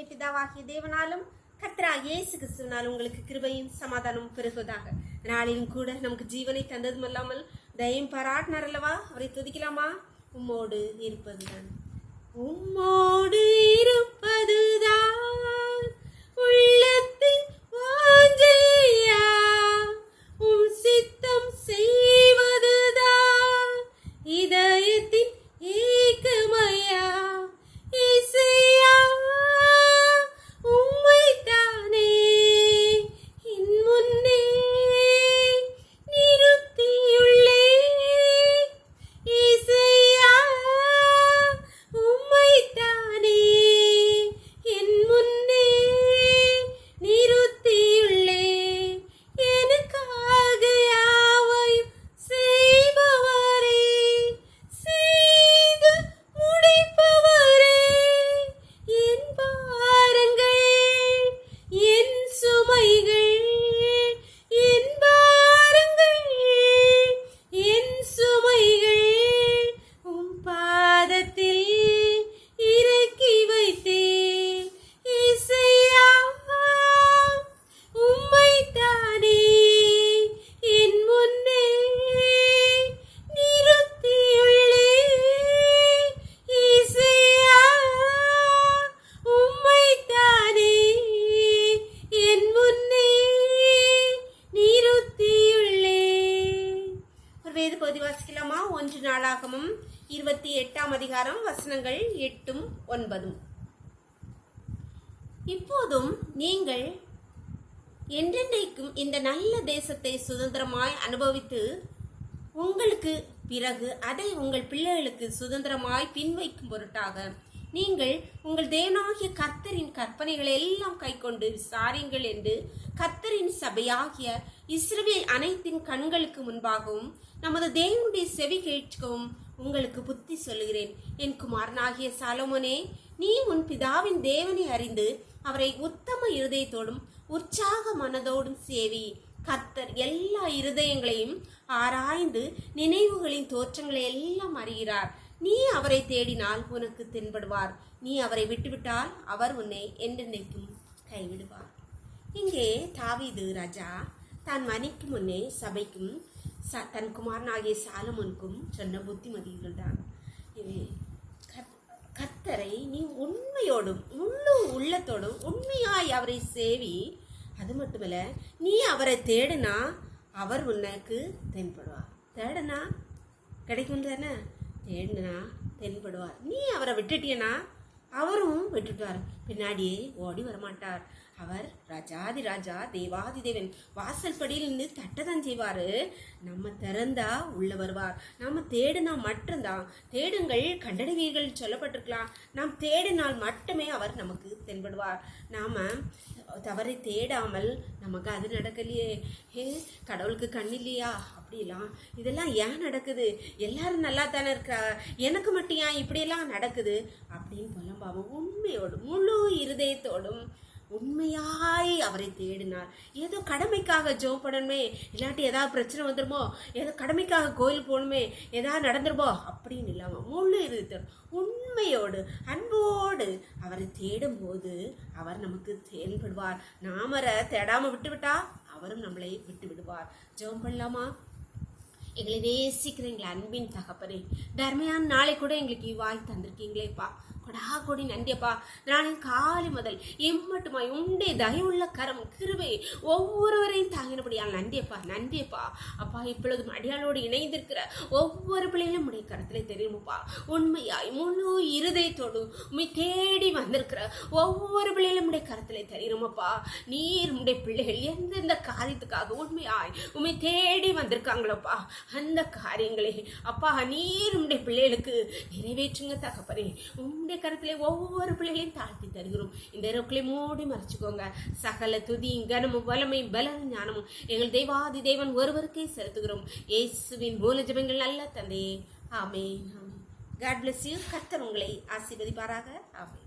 பரலோகத்தின் பிதாவாகிய தேவனாலும் கர்த்தராகிய இயேசு கிறிஸ்துவினால் உங்களுக்கு கிருபையும் சமாதானமும் பெருகுவதாக. நாளிலும் கூட நமக்கு ஜீவனை தந்ததும் அல்லாமல் தயம் பாராட்டினார் அல்லவா? அவரை துதிக்கலாமா? உம்மோடு இருப்பதுதான், உம்மோடு இருப்பதுதான் உள்ளத்தின் வாஞ்சையா, உம் சித்தம் செய்வதுதான் இதயத்தின் ஏக்கமையா. இசையா உம்மைத்தானே என் முன்னே நிறுத்தியுள்ளே. இசையா உம்மைத்தானே என் முன்னே நிறுத்தியுள்ளே. எனக்காக யாவையும் செய்பவரே, செய்து முடிப்பவரே, என் பாரங்கள் என் சுமைகள், என் பாரங்கள் என் சுமைகள் உம் பாதத்தில் இறக்கி வைத்தேன். இசையா உம்மைத்தானே என் முன்னே நிறுத்தியுள்ளே. இசையா உம்மைத்தானே என் முன்னே நிறுத்தியுள்ளே. ஒரு வேத பகுதி வாசிக்கலாமா? 1 நாளாகமம் 28ஆம் அதிகாரம் வசனங்கள் 8-9. இப்போதும் நீங்கள் என்றென்றைக்கும் இந்த நல்ல தேசத்தை சுதந்திரமாய் அனுபவித்து உங்களுக்கு பிறகு அதை உங்கள் பிள்ளைகளுக்கு சுதந்திரமாய் பின்வைக்கும் பொருட்டாக நீங்கள் உங்கள் தேவனாகிய கர்த்தரின் கற்பனைகளை எல்லாம் கைக்கொண்டு விசாரியுங்கள் என்று கர்த்தரின் சபையாகிய இஸ்ரவேல் அனைத்தின் கண்களுக்கு முன்பாகவும் நமது தேவனுடைய செவி கேட்கவும் உங்களுக்கு புத்தி சொல்லுகிறேன். என் குமாரனாகிய சாலோமோனே, நீ உன் பிதாவின் தேவனை அறிந்து அவரை உத்தம இருதயத்தோடும் உற்சாக மனதோடும் சேவி. கர்த்தர் எல்லா இருதயங்களையும் ஆராய்ந்து நினைவுகளின் தோற்றங்களை எல்லாம் அறிகிறார். நீ அவரை தேடினால் உனக்கு தென்படுவார். நீ அவரை விட்டுவிட்டால் அவர் உன்னை என்றென்றைக்கும் கைவிடுவார். இங்கே தாவீது ராஜா தான் மணிக்கு முன்னே சபைக்கும் தன் குமாரனாகிய சாலமோனுக்கும் சொன்ன புத்திமதிகள் தான். கர்த்தரை நீ உண்மையோடும் முழு உள்ளத்தோடும் உண்மையாய் அவரை சேவி. அது மட்டுமல்ல, நீ அவரை தேடுனா அவர் உனக்கு தென்படுவார். தேடுனா கிடைக்கும் தானே? தேடுனா தென்படுவார். நீ அவரை விட்டுட்டியனா அவரும் விட்டுட்டார், பின்னாடியே ஓடி வரமாட்டார். அவர் ராஜாதி ராஜா தேவாதி தேவன். வாசல் படியில் இருந்து தட்டதான் செய்வாரு. நம்ம திறந்தா உள்ள வருவார். நம்ம தேடினா மட்டும்தான். தேடுங்கள் கண்டடைவீர்கள் சொல்லப்பட்டிருக்கலாம். நாம் தேடினால் மட்டுமே அவர் நமக்கு தென்படுவார். நாம தவறை தேடாமல் நமக்கு அது நடக்கலையே, கடவுளுக்கு கண் இல்லையா, அப்படிலாம் இதெல்லாம் ஏன் நடக்குது, எல்லாரும் நல்லா தானே இருக்கா, எனக்கு மட்டும் ஏன் இப்படியெல்லாம் நடக்குது அப்படின்னு புலம்பாம உண்மையோடும் முழு இருதயத்தோடும் உண்மையாய் அவரை தேடினார். ஏதோ கடமைக்காக ஜெபம் பண்ணணுமே, இல்லாட்டி ஏதாவது பிரச்சனை வந்துடுமோ, ஏதோ கடமைக்காக கோயில் போகணுமே, ஏதாவது நடந்துருமோ அப்படின்னு இல்லாமல் முழு இருதயத்தோடு உண்மையோடு அன்போடு அவரை தேடும் போது அவர் நமக்கு தென்படுவார். நாம தேடாம விட்டு விட்டா அவரும் நம்மளை விட்டு விடுவார். ஜெபம் பண்ணலாமா? எங்களை நேசிக்கிற எங்களை அன்பின் தகப்பனே, தர்மையான நாளை கூட எங்களுக்கு வாய் தந்திருக்கீங்களேப்பா, கொடா கொடி நன்றியப்பா. நாளின் காலை முதல் எம்மட்டுமாய் உண்டே தயவுள்ள கரம் கிருபை ஒவ்வொருவரையும் தாங்கினபடியால் நன்றியப்பா, நன்றியப்பா. அப்பா, இப்பொழுதும் அடியாளோடு இணைந்திருக்கிற ஒவ்வொரு பிள்ளைகளும் உடைய கருத்திலே தெரியுமப்பா. உண்மையாய் முழு இருதயத்தோடு உண்மை தேடி வந்திருக்கிற ஒவ்வொரு பிள்ளைகளும் உடைய கருத்திலே தெரியுமப்பா. நீர் உடைய பிள்ளைகள் எந்தெந்த காரியத்துக்காக உண்மையாய் உண்மை தேடி வந்திருக்காங்களோப்பா, அந்த காரியங்களே அப்பா நீர் உடைய பிள்ளைகளுக்கு நிறைவேற்றுங்க தகப்பனே. உடைய கருத்திலே ஒவ்வொரு பிள்ளைகளையும் தாழ்த்தி தருகிறோம். இந்த இரவுகளை மூடி மறைச்சுக்கோங்க. சகல துதியும் கனமும் வல்லமையும் பலனும் ஞானமும் எங்கள் தேவாதி தேவன் ஒருவருக்கே செலுத்துகிறோம். இயேசுவின் மூல ஜெபங்கள் நல்ல தந்தையே, ஆமென். God bless you. கர்த்தர் உங்களை ஆசீர்வதிப்பாராக. ஆமென்.